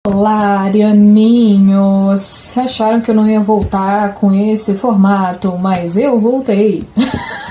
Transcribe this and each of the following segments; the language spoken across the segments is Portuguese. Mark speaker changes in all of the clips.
Speaker 1: Olá, arianinhos! Acharam que eu não ia voltar com esse formato, mas eu voltei.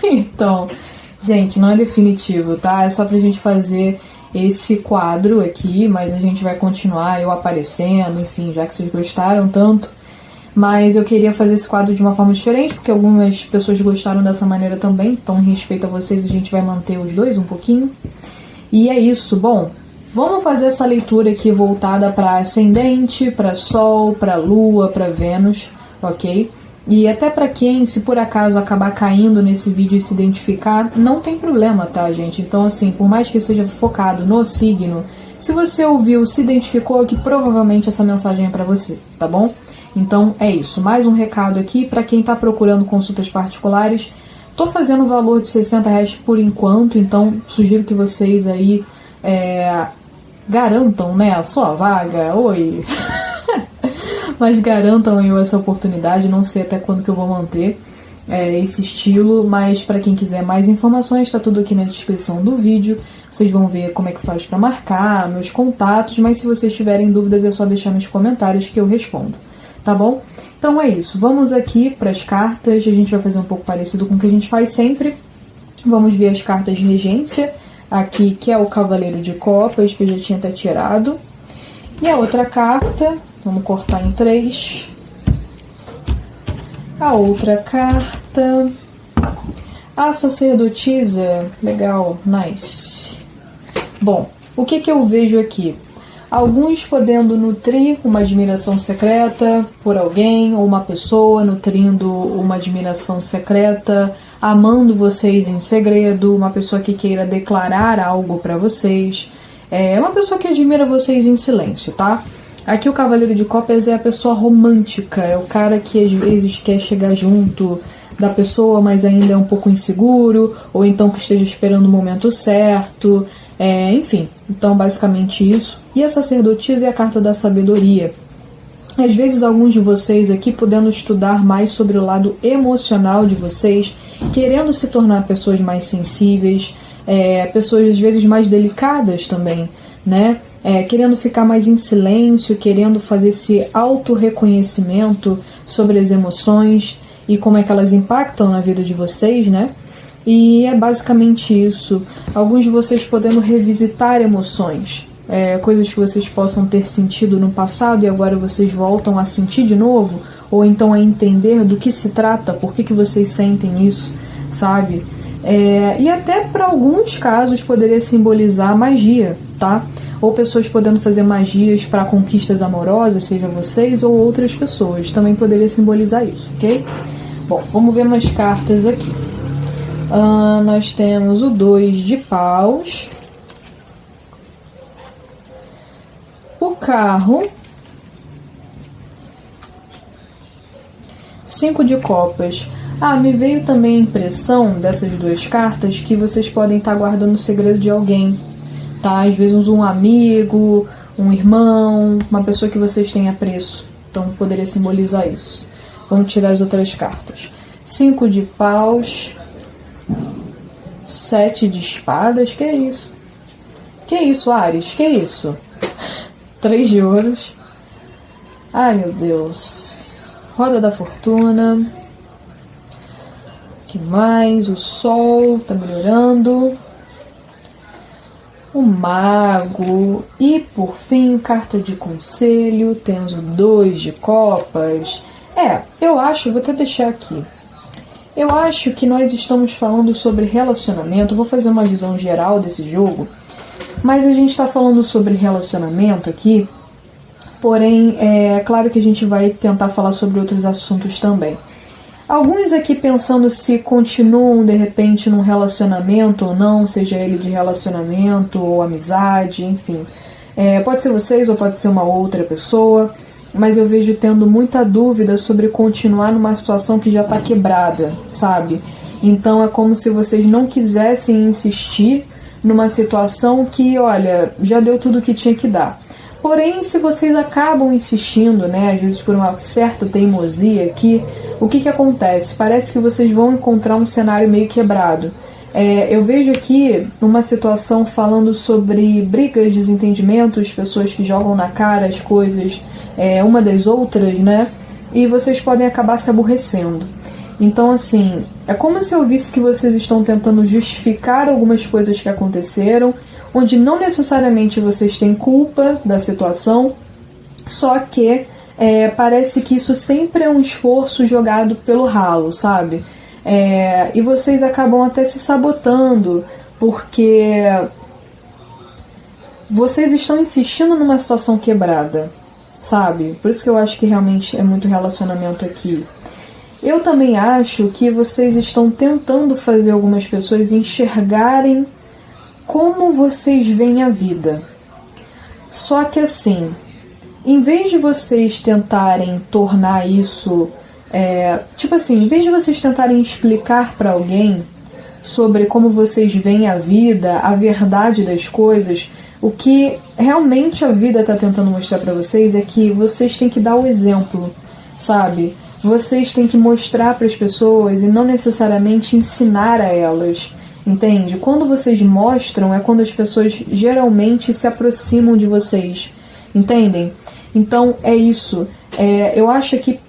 Speaker 1: Então, gente, não é definitivo, tá? É só pra gente fazer esse quadro aqui, mas a gente vai continuar eu aparecendo, enfim, já que vocês gostaram tanto. Mas eu queria fazer esse quadro de uma forma diferente, porque algumas pessoas gostaram dessa maneira também, então em respeito a vocês a gente vai manter os dois um pouquinho. E é isso, bom, vamos fazer essa leitura aqui voltada para ascendente, para Sol, para Lua, para Vênus, ok? E até para quem, se por acaso acabar caindo nesse vídeo e se identificar, não tem problema, tá, gente? Então, assim, por mais que seja focado no signo, se você ouviu, se identificou, que provavelmente essa mensagem é para você, tá bom? Então é isso, mais um recado aqui para quem está procurando consultas particulares. Tô fazendo o valor de R$60 por enquanto, então sugiro que vocês aí garantam, né, a sua vaga. Oi! Mas garantam aí essa oportunidade, não sei até quando que eu vou manter esse estilo, mas para quem quiser mais informações, está tudo aqui na descrição do vídeo. Vocês vão ver como é que faz para marcar, meus contatos, mas se vocês tiverem dúvidas é só deixar nos comentários que eu respondo. Tá bom? Então é isso, vamos aqui para as cartas, a gente vai fazer um pouco parecido com o que a gente faz sempre. Vamos ver as cartas de regência, aqui que é o Cavaleiro de Copas, que eu já tinha até tirado. E a outra carta, vamos cortar em 3. A outra carta, a Sacerdotisa, legal, nice. Bom, o que eu vejo aqui? Alguns podendo nutrir uma admiração secreta por alguém, ou uma pessoa nutrindo uma admiração secreta, amando vocês em segredo, uma pessoa que queira declarar algo para vocês, uma pessoa que admira vocês em silêncio, tá? Aqui o Cavaleiro de Copas é a pessoa romântica, é o cara que às vezes quer chegar junto da pessoa, mas ainda é um pouco inseguro, ou então que esteja esperando o momento certo. Enfim, então basicamente isso. E a Sacerdotisa é a carta da sabedoria. Às vezes alguns de vocês aqui podendo estudar mais sobre o lado emocional de vocês, querendo se tornar pessoas mais sensíveis, pessoas às vezes mais delicadas também, né? Querendo ficar mais em silêncio, querendo fazer esse auto-reconhecimento sobre as emoções e como é que elas impactam na vida de vocês, né? E é basicamente isso. Alguns de vocês podendo revisitar emoções, coisas que vocês possam ter sentido no passado e agora vocês voltam a sentir de novo, ou então a entender do que se trata, por que vocês sentem isso, sabe? E até para alguns casos poderia simbolizar magia, tá? Ou pessoas podendo fazer magias para conquistas amorosas, seja vocês ou outras pessoas, também poderia simbolizar isso, ok? Bom, vamos ver umas cartas aqui. Nós temos o 2 de paus, o carro, 5 de copas. Me veio também a impressão dessas duas cartas que vocês podem estar guardando o segredo de alguém, tá? Às vezes um amigo, um irmão, uma pessoa que vocês têm apreço, então poderia simbolizar isso. Vamos tirar as outras cartas. 5 de paus, 7 de espadas, que é isso? Que é isso, Áries? Que é isso? 3 de ouros. Ai, meu Deus. Roda da fortuna. Que mais? O sol tá melhorando. O mago. E, por fim, carta de conselho. Temos o 2 de copas. Eu acho, vou até deixar aqui. Eu acho que nós estamos falando sobre relacionamento. Vou fazer uma visão geral desse jogo, mas a gente está falando sobre relacionamento aqui. Porém, é claro que a gente vai tentar falar sobre outros assuntos também. Alguns aqui pensando se continuam de repente num relacionamento ou não, seja ele de relacionamento ou amizade, enfim. Pode ser vocês ou pode ser uma outra pessoa. Mas eu vejo tendo muita dúvida sobre continuar numa situação que já está quebrada, sabe? Então é como se vocês não quisessem insistir numa situação que, olha, já deu tudo o que tinha que dar. Porém, se vocês acabam insistindo, né, às vezes por uma certa teimosia aqui, o que acontece? Parece que vocês vão encontrar um cenário meio quebrado. Eu vejo aqui uma situação falando sobre brigas, desentendimentos, pessoas que jogam na cara as coisas uma das outras, né? E vocês podem acabar se aborrecendo. Então, assim, é como se eu visse que vocês estão tentando justificar algumas coisas que aconteceram, onde não necessariamente vocês têm culpa da situação, só que parece que isso sempre é um esforço jogado pelo ralo, sabe? E vocês acabam até se sabotando, porque vocês estão insistindo numa situação quebrada, sabe? Por isso que eu acho que realmente é muito relacionamento aqui. Eu também acho que vocês estão tentando fazer algumas pessoas enxergarem como vocês veem a vida. Só que assim, em vez de vocês tentarem tornar isso... tipo assim, em vez de vocês tentarem explicar para alguém sobre como vocês veem a vida, a verdade das coisas, o que realmente a vida está tentando mostrar para vocês é que vocês têm que dar o exemplo, sabe? Vocês têm que mostrar para as pessoas e não necessariamente ensinar a elas, entende? Quando vocês mostram é quando as pessoas geralmente se aproximam de vocês, entendem? Então é isso. Eu acho que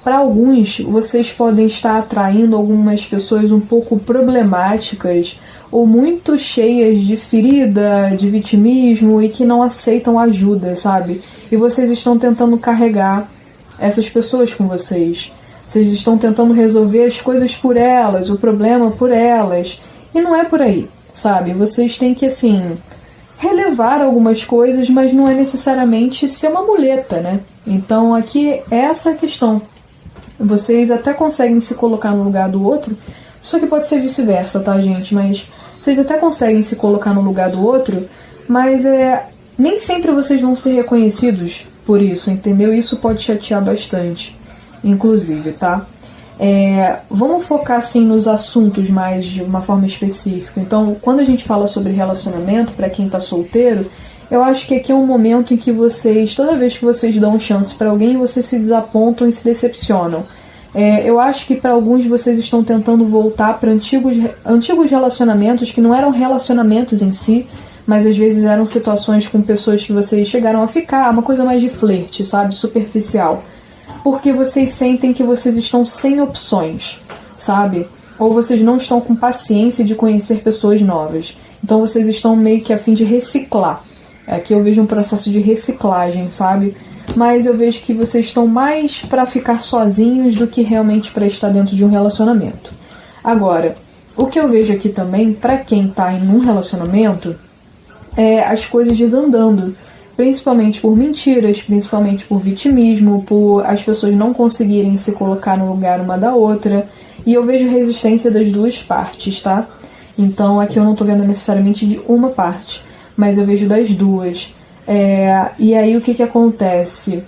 Speaker 1: para alguns vocês podem estar atraindo algumas pessoas um pouco problemáticas ou muito cheias de ferida, de vitimismo e que não aceitam ajuda, sabe? E vocês estão tentando carregar essas pessoas com vocês. Vocês estão tentando resolver as coisas por elas, o problema por elas. E não é por aí, sabe? Vocês têm que, assim, relevar algumas coisas, mas não é necessariamente ser uma muleta, né? Então aqui é essa a questão. Vocês até conseguem se colocar no lugar do outro, só que pode ser vice-versa, tá, gente? Mas vocês até conseguem se colocar no lugar do outro, mas nem sempre vocês vão ser reconhecidos por isso, entendeu? Isso pode chatear bastante, inclusive, tá? Vamos focar, assim, nos assuntos mais de uma forma específica. Então, quando a gente fala sobre relacionamento, para quem tá solteiro, eu acho que aqui é um momento em que vocês, toda vez que vocês dão chance para alguém, vocês se desapontam e se decepcionam. Eu acho que para alguns vocês estão tentando voltar para antigos relacionamentos que não eram relacionamentos em si, mas às vezes eram situações com pessoas que vocês chegaram a ficar, uma coisa mais de flerte, sabe, superficial. Porque vocês sentem que vocês estão sem opções, sabe? Ou vocês não estão com paciência de conhecer pessoas novas. Então vocês estão meio que a fim de reciclar. Aqui eu vejo um processo de reciclagem, sabe? Mas eu vejo que vocês estão mais para ficar sozinhos do que realmente para estar dentro de um relacionamento. Agora, o que eu vejo aqui também, para quem está em um relacionamento, as coisas desandando, principalmente por mentiras, principalmente por vitimismo, por as pessoas não conseguirem se colocar no lugar uma da outra, e eu vejo resistência das duas partes, tá? Então aqui eu não tô vendo necessariamente de uma parte, mas eu vejo das duas. E aí o que acontece?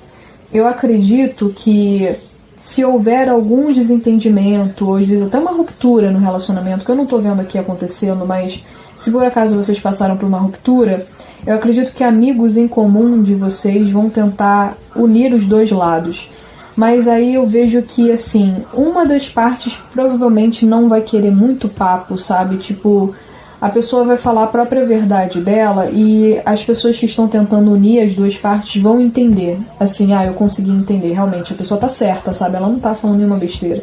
Speaker 1: Eu acredito que se houver algum desentendimento, ou às vezes até uma ruptura no relacionamento, que eu não tô vendo aqui acontecendo, mas se por acaso vocês passaram por uma ruptura, eu acredito que amigos em comum de vocês vão tentar unir os dois lados. Mas aí eu vejo que, assim, uma das partes provavelmente não vai querer muito papo, sabe? Tipo, a pessoa vai falar a própria verdade dela e as pessoas que estão tentando unir as duas partes vão entender. Assim, eu consegui entender, realmente, a pessoa tá certa, sabe? Ela não tá falando nenhuma besteira.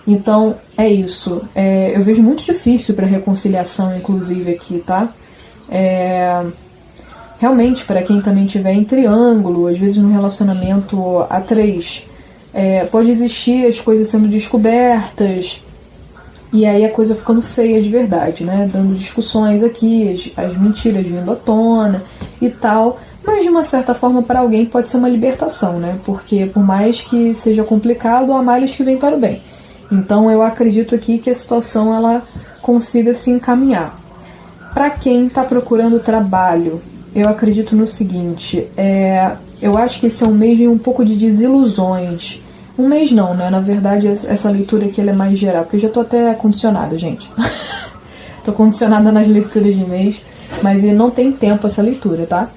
Speaker 1: Então, é isso. Eu vejo muito difícil para reconciliação, inclusive, aqui, tá? Realmente, para quem também tiver em triângulo, às vezes no relacionamento a três, pode existir as coisas sendo descobertas, e aí a coisa ficando feia de verdade, né? Dando discussões aqui, as mentiras vindo à tona e tal. Mas de uma certa forma para alguém pode ser uma libertação, né? Porque por mais que seja complicado, há males que vêm para o bem. Então eu acredito aqui que a situação ela consiga se encaminhar. Para quem está procurando trabalho, eu acredito no seguinte, eu acho que esse é um mês de um pouco de desilusões. Um mês não, né? Na verdade, essa leitura aqui ela é mais geral, porque eu já tô até condicionada, gente. Tô condicionada nas leituras de mês, mas não tem tempo essa leitura, tá?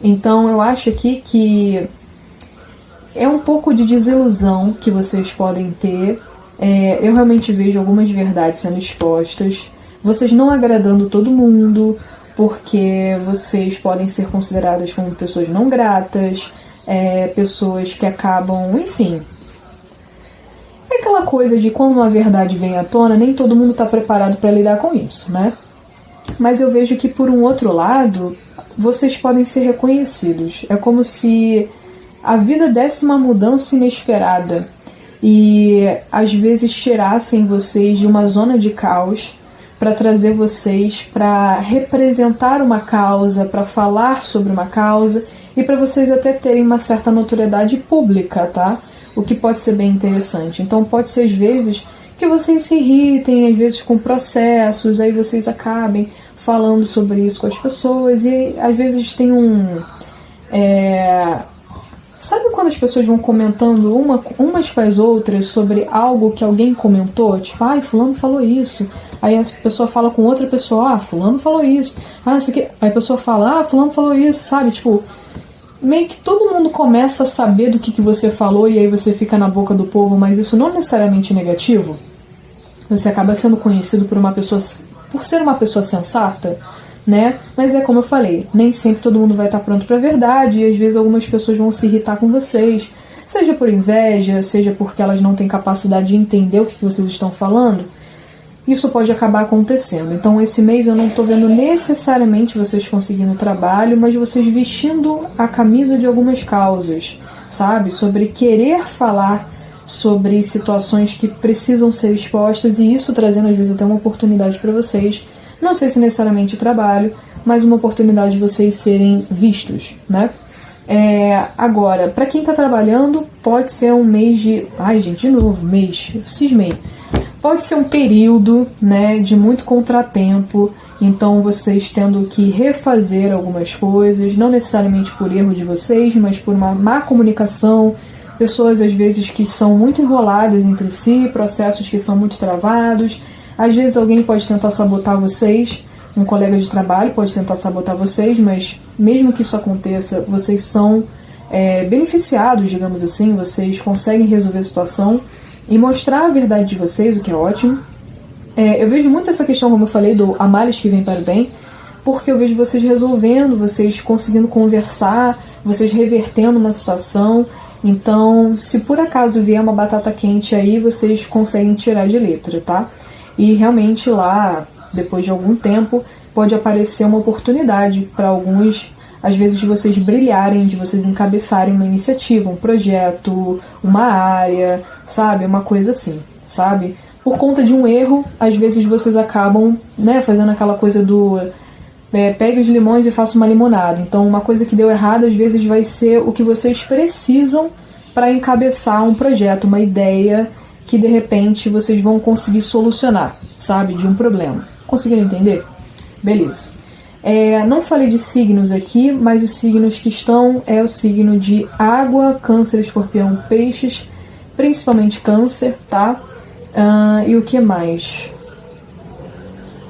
Speaker 1: Então, eu acho aqui que é um pouco de desilusão que vocês podem ter. Eu realmente vejo algumas verdades sendo expostas. vocês não agradando todo mundo, porque vocês podem ser consideradas como pessoas não gratas, pessoas que acabam, enfim. É aquela coisa de quando uma verdade vem à tona, nem todo mundo está preparado para lidar com isso, né? Mas eu vejo que, por um outro lado, vocês podem ser reconhecidos. É como se a vida desse uma mudança inesperada e, às vezes, tirassem vocês de uma zona de caos para trazer vocês para representar uma causa, para falar sobre uma causa e para vocês até terem uma certa notoriedade pública, tá? O que pode ser bem interessante. Então pode ser às vezes que vocês se irritem, às vezes com processos, aí vocês acabem falando sobre isso com as pessoas e às vezes tem sabe quando as pessoas vão comentando umas com as outras sobre algo que alguém comentou? Tipo, ai, fulano falou isso. Aí a pessoa fala com outra pessoa, ah, fulano falou isso. Ah, isso aqui. Aí a pessoa fala, ah, fulano falou isso, sabe? Tipo, meio que todo mundo começa a saber do que você falou e aí você fica na boca do povo, mas isso não necessariamente é negativo. Você acaba sendo conhecido por ser uma pessoa sensata, né? Mas é como eu falei, nem sempre todo mundo vai estar pronto para a verdade e às vezes algumas pessoas vão se irritar com vocês, seja por inveja, seja porque elas não têm capacidade de entender o que vocês estão falando. Isso pode acabar acontecendo. Então esse mês eu não estou vendo necessariamente vocês conseguindo trabalho, mas vocês vestindo a camisa de algumas causas, sabe? Sobre querer falar sobre situações que precisam ser expostas e isso trazendo às vezes até uma oportunidade para vocês. Não sei se necessariamente trabalho, mas uma oportunidade de vocês serem vistos, né? Agora, para quem está trabalhando, pode ser um mês de... Ai, gente, de novo, mês, cismei. Pode ser um período, né, de muito contratempo, então vocês tendo que refazer algumas coisas, não necessariamente por erro de vocês, mas por uma má comunicação, pessoas às vezes que são muito enroladas entre si, processos que são muito travados. Às vezes alguém pode tentar sabotar vocês, um colega de trabalho pode tentar sabotar vocês, mas mesmo que isso aconteça, vocês são beneficiados, digamos assim, vocês conseguem resolver a situação e mostrar a verdade de vocês, o que é ótimo. Eu vejo muito essa questão, como eu falei, do há males que vem para o bem, porque eu vejo vocês resolvendo, vocês conseguindo conversar, vocês revertendo uma situação. Então, se por acaso vier uma batata quente aí, vocês conseguem tirar de letra, tá? E realmente lá, depois de algum tempo, pode aparecer uma oportunidade para alguns, às vezes, de vocês brilharem, de vocês encabeçarem uma iniciativa, um projeto, uma área, sabe? Uma coisa assim, sabe? Por conta de um erro, às vezes vocês acabam, né, fazendo aquela coisa do pegue os limões e faça uma limonada. Então, uma coisa que deu errado, às vezes, vai ser o que vocês precisam para encabeçar um projeto, uma ideia que de repente vocês vão conseguir solucionar, sabe, de um problema. Conseguiram entender? Beleza. Não falei de signos aqui, mas os signos que estão é o signo de água, câncer, escorpião, peixes, principalmente câncer, tá? E o que mais?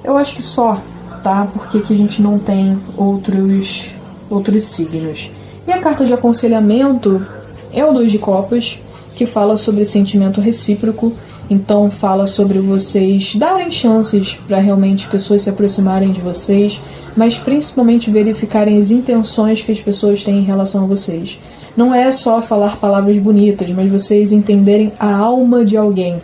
Speaker 1: Eu acho que só, tá? Porque aqui a gente não tem outros signos. E a carta de aconselhamento é o 2 de copas, que fala sobre sentimento recíproco, então fala sobre vocês darem chances para realmente pessoas se aproximarem de vocês, mas principalmente verificarem as intenções que as pessoas têm em relação a vocês. Não é só falar palavras bonitas, mas vocês entenderem a alma de alguém.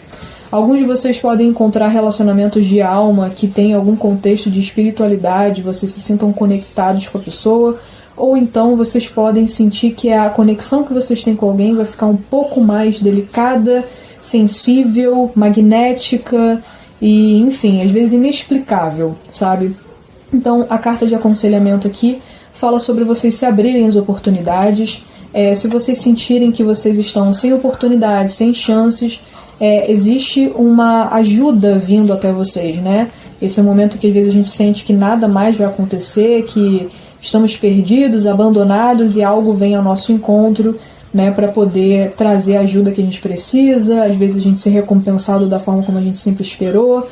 Speaker 1: Alguns de vocês podem encontrar relacionamentos de alma que têm algum contexto de espiritualidade, vocês se sintam conectados com a pessoa, ou então vocês podem sentir que a conexão que vocês têm com alguém vai ficar um pouco mais delicada, sensível, magnética e, enfim, às vezes inexplicável, sabe? Então, a carta de aconselhamento aqui fala sobre vocês se abrirem às oportunidades. Se vocês sentirem que vocês estão sem oportunidades, sem chances, existe uma ajuda vindo até vocês, né? Esse é o momento que às vezes a gente sente que nada mais vai acontecer, que estamos perdidos, abandonados e algo vem ao nosso encontro, né, para poder trazer a ajuda que a gente precisa, às vezes a gente ser recompensado da forma como a gente sempre esperou,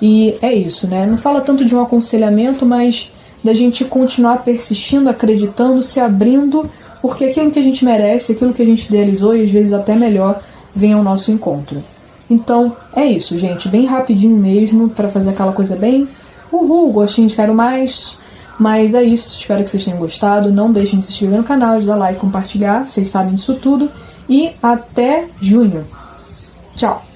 Speaker 1: e é isso, né? Não fala tanto de um aconselhamento, mas da gente continuar persistindo, acreditando, se abrindo, porque aquilo que a gente merece, aquilo que a gente idealizou e às vezes até melhor, vem ao nosso encontro. Então, é isso, gente, bem rapidinho mesmo, para fazer aquela coisa bem Uhul, gostinho de quero mais. Mas é isso, espero que vocês tenham gostado. Não deixem de se inscrever no canal, de dar like, compartilhar. Vocês sabem disso tudo. E até junho. Tchau!